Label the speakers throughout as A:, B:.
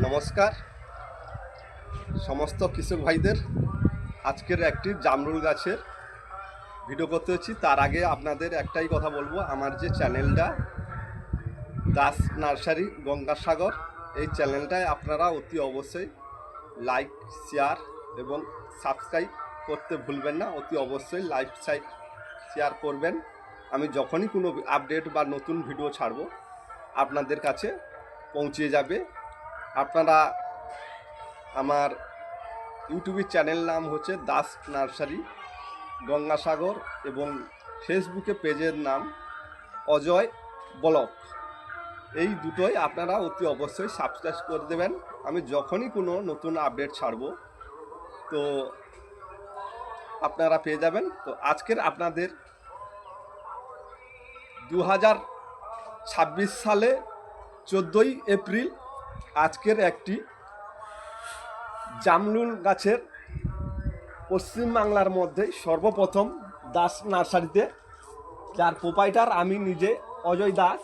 A: নমস্কার সমস্ত কৃষক ভাইদের। আজকের একটি জামরুল গাছের ভিডিও করতে হচ্ছি। তার আগে আপনাদের একটাই কথা বলবো, আমার যে চ্যানেলটা দাস নার্সারি গঙ্গাসাগর, এই চ্যানেলটায় আপনারা অতি অবশ্যই লাইক, শেয়ার এবং সাবস্ক্রাইব করতে ভুলবেন না। অতি অবশ্যই লাইক শেয়ার করবেন। আমি যখনই কোনো আপডেট বা নতুন ভিডিও ছাড়ব আপনাদের কাছে পৌঁছে যাবে। আপনারা আমার ইউটিউবের চ্যানেল নাম হচ্ছে দাস নার্সারি গঙ্গাসাগর এবং ফেসবুকে পেজের নাম অজয় ব্লগ। এই দুটোই আপনারা অতি অবশ্যই সাবস্ক্রাইব করে দেবেন। আমি যখনই কোনো নতুন আপডেট ছাড়ব তো আপনারা পেয়ে যাবেন। তো আজকের আপনাদের 2026 সালে 14ই এপ্রিল আজকের একটি জামরুল গাছের পশ্চিমবাংলার মধ্যে সর্বপ্রথম দাস নার্সারিতে, যার প্রোপাইটার আমি নিজে অজয় দাস।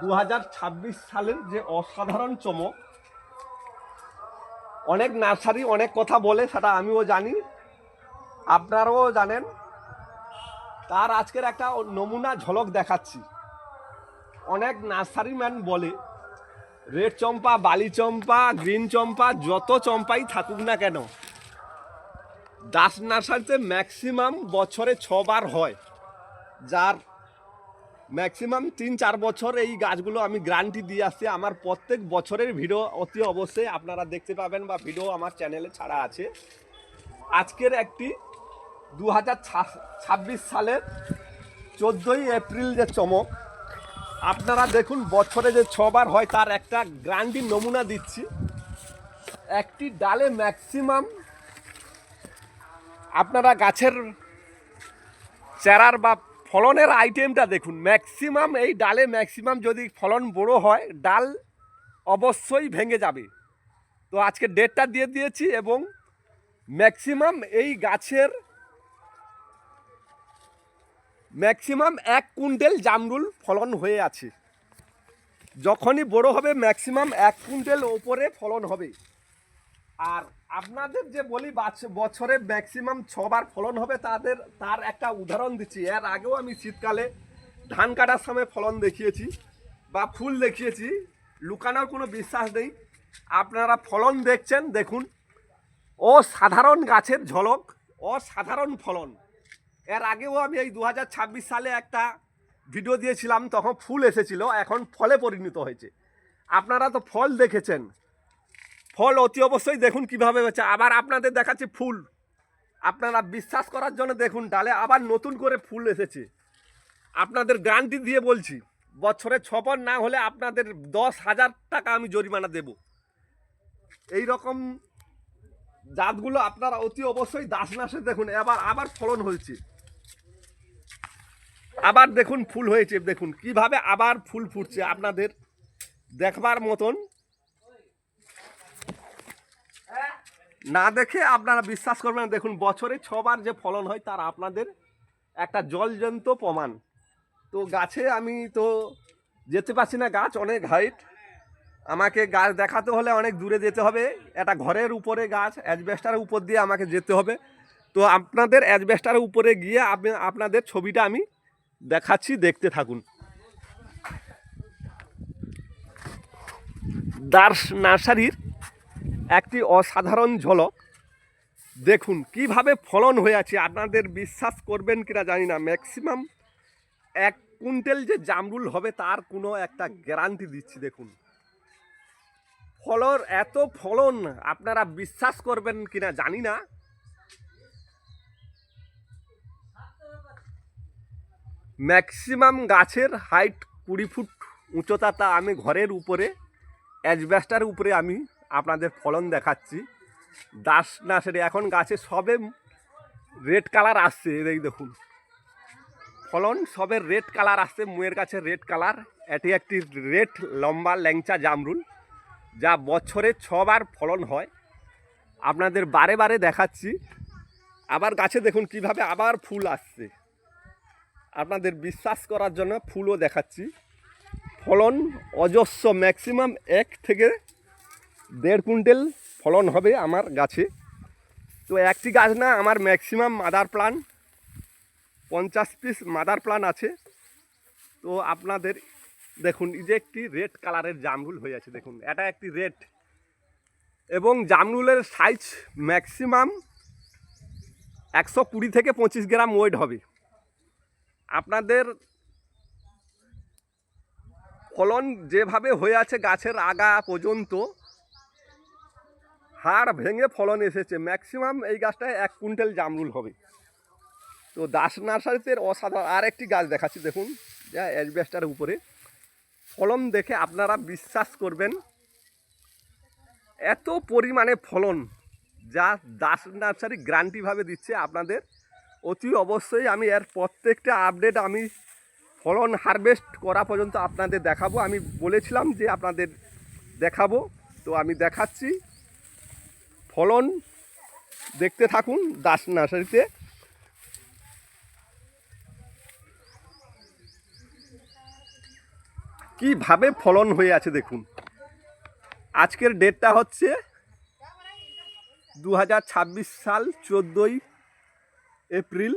A: 2026 সালের যে অসাধারণ চমক। অনেক নার্সারি অনেক কথা বলে, সেটা আমিও জানি, আপনারাও জানেন। তার আজকের একটা নমুনা ঝলক দেখাচ্ছি। অনেক নার্সারিম্যান বলে রেড চম্পা, বালি চম্পা, গ্রিন চম্পা, যত চম্পাই থাকুক না কেন, দাস নার্সারিতে ম্যাক্সিমাম বছরে 6 বার হয়, যার ম্যাক্সিমাম 3-4 বছর এই গাছগুলো আমি গ্যারান্টি দিয়ে আসছি। আমার প্রত্যেক বছরের ভিডিও অতি অবশ্যই আপনারা দেখতে পাবেন বা ভিডিও আমার চ্যানেলে ছাড়া আছে। আজকের একটি 2026 সালের 14ই এপ্রিল যে চমক, আপনারা দেখুন, বছরে যে 6 বার হয় তার একটা গ্যারান্টি নমুনা দিচ্ছি। একটি ডালে ম্যাক্সিমাম আপনারা গাছের চারার বা ফলনের আইটেমটা দেখুন। ম্যাক্সিমাম এই ডালে ম্যাক্সিমাম যদি ফলন বড় হয়, ডাল অবশ্যই ভেঙে যাবে। তো আজকে ডেটটা দিয়ে দিয়েছি এবং ম্যাক্সিমাম এই গাছের ম্যাক্সিমাম 1 কুইন্টাল জামরুল ফলন হয়ে আছে। যখনই বড় হবে ম্যাক্সিমাম 1 কুইন্টাল ওপরে ফলন হবে। আর আপনাদের যে বলি বছরে ম্যাক্সিমাম 6 বার ফলন হবে, তার একটা উদাহরণ দিচ্ছি। এর আগেও আমি শীতকালে ধান কাটার সময় ফলন দেখিয়েছি বা ফুল দেখিয়েছি, লুকানোর কোনো বিশ্বাস নেই। আপনারা ফলন দেখছেন, দেখুন অসাধারণ গাছের ঝলক, অসাধারণ ফলন। এর আগেও আমি এই 2026 সালে একটা ভিডিও দিয়েছিলাম, তখন ফুল এসেছিল, এখন ফলে পরিণত হয়েছে। আপনারা তো ফল দেখেছেন, ফল অতি অবশ্যই দেখুন কীভাবে হচ্ছে। আবার আপনাদের দেখাচ্ছি ফুল, আপনারা বিশ্বাস করার জন্য দেখুন, ডালে আবার নতুন করে ফুল এসেছে। আপনাদের গ্যারান্টি দিয়ে বলছি, বছরে 6 বার না হলে আপনাদের 10,000 টাকা আমি জরিমানা দেব। এই রকম জাতগুলো আপনারা অতি অবশ্যই দাস নার্সারি দেখুন। আবার ফলন হয়েছে, আবার দেখুন ফুল হয়েছে, দেখুন কিভাবে আবার ফুল ফুটছে, আপনাদের দেখবার মতন। না দেখে আপনারা বিশ্বাস করবেন। দেখুন বছরে 6 বার যে ফলন হয় তার আপনাদের একটা জলজন্ত প্রমাণ। তো গাছে আমি তো যেতে পারছি না, গাছ অনেক হাইট, আমাকে গাছ দেখাতে হলে অনেক দূরে যেতে হবে। একটা ঘরের উপরে গাছ, অ্যাজবেস্টারের উপর দিয়ে আমাকে যেতে হবে। তো আপনাদের অ্যাজবেস্টারের উপরে গিয়ে আপনাদের ছবিটা আমি দেখাচ্ছি, দেখতে থাকুন। দাস নার্সারির একটি অসাধারণ ঝলক দেখুন কিভাবে ফলন হয়ে আছে। আপনাদের বিশ্বাস করবেন কিনা জানি না, ম্যাক্সিমাম 1 কুইন্টাল যে জামরুল হবে তার কোনো একটা গ্যারান্টি দিচ্ছি। দেখুন ফলর এত ফলন, আপনারা বিশ্বাস করবেন কিনা জানি না। ম্যাক্সিমাম গাছের হাইট 20 ফুট উচ্চতা, তা আমি ঘরের উপরে অ্যাজবেস্টার উপরে আমি আপনাদের ফলন দেখাচ্ছি। দাস নার্সারি এখন গাছে সবে রেড কালার আসছে, এই দেখুন ফলন সবে রেড কালার আসছে, মুয়ের কাছে রেড কালার। এটি একটি রেড লম্বা ল্যাংচা জামরুল, যা বছরে 6 বার ফলন হয়। আপনাদের বারে বারে দেখাচ্ছি। আবার গাছে দেখুন কিভাবে আবার ফুল আসছে, আপনাদের বিশ্বাস করার জন্য ফুলও দেখাচ্ছি। ফলন অজস্র, ম্যাক্সিমাম 1 থেকে 1.5 কুইন্টাল ফলন হবে আমার গাছে। তো একটি গাছ না, আমার maximum mother plant 50 piece mother plant আছে। তো আপনাদের দেখুন, এই যে একটি রেড কালারের জামরুল হয়ে আছে, দেখুন এটা একটি রেড, এবং জামরুলের সাইজ ম্যাক্সিমাম 120 থেকে 25 গ্রাম ওয়েট হবে। আপনাদের ফলন যেভাবে হয়ে আছে গাছের আগা পর্যন্ত হাড় ভেঙে ফলন এসেছে, ম্যাক্সিমাম এই গাছটায় 1 কুইন্টাল জামরুল হবে। তো দাস নার্সারিতে অসাধারণ আর একটি গাছ দেখাচ্ছি, দেখুন যা অ্যাসবেস্টার উপরে, ফলন দেখে আপনারা বিশ্বাস করবেন এত পরিমাণে ফলন, যা দাস নার্সারি গ্যারান্টিভাবে দিচ্ছে আপনাদের। অতি অবশ্যই আমি এর প্রত্যেকটা আপডেট আমি ফলন হারভেস্ট করা পর্যন্ত আপনাদের দেখাবো। আমি বলেছিলাম যে আপনাদের দেখাবো, তো আমি দেখাচ্ছি। ফলন দেখতে থাকুন দাস নার্সারিতে। কিভাবে ফলন হয়ে আছে দেখুন। আজকের ডেটটা হচ্ছে 2026 সাল 14ই এপ্রিল।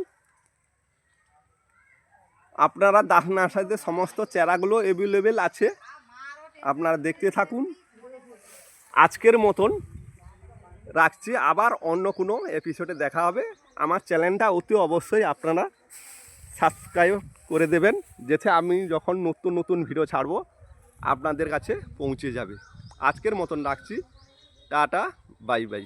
A: আপনারা দাস নার্সারিতে সমস্ত চারাগুলো অ্যাভেলেবেল আছে, আপনারা দেখতে থাকুন। আজকের মতন রাখছি, আবার অন্য কোনো এপিসোডে দেখা হবে। আমার চ্যানেলটা অতি অবশ্যই আপনারা সাবস্ক্রাইব করে দেবেন, যাতে আমি যখন নতুন নতুন ভিডিও ছাড়বো আপনাদের কাছে পৌঁছে যাবে। আজকের মতন রাখছি, টাটা, বাই বাই।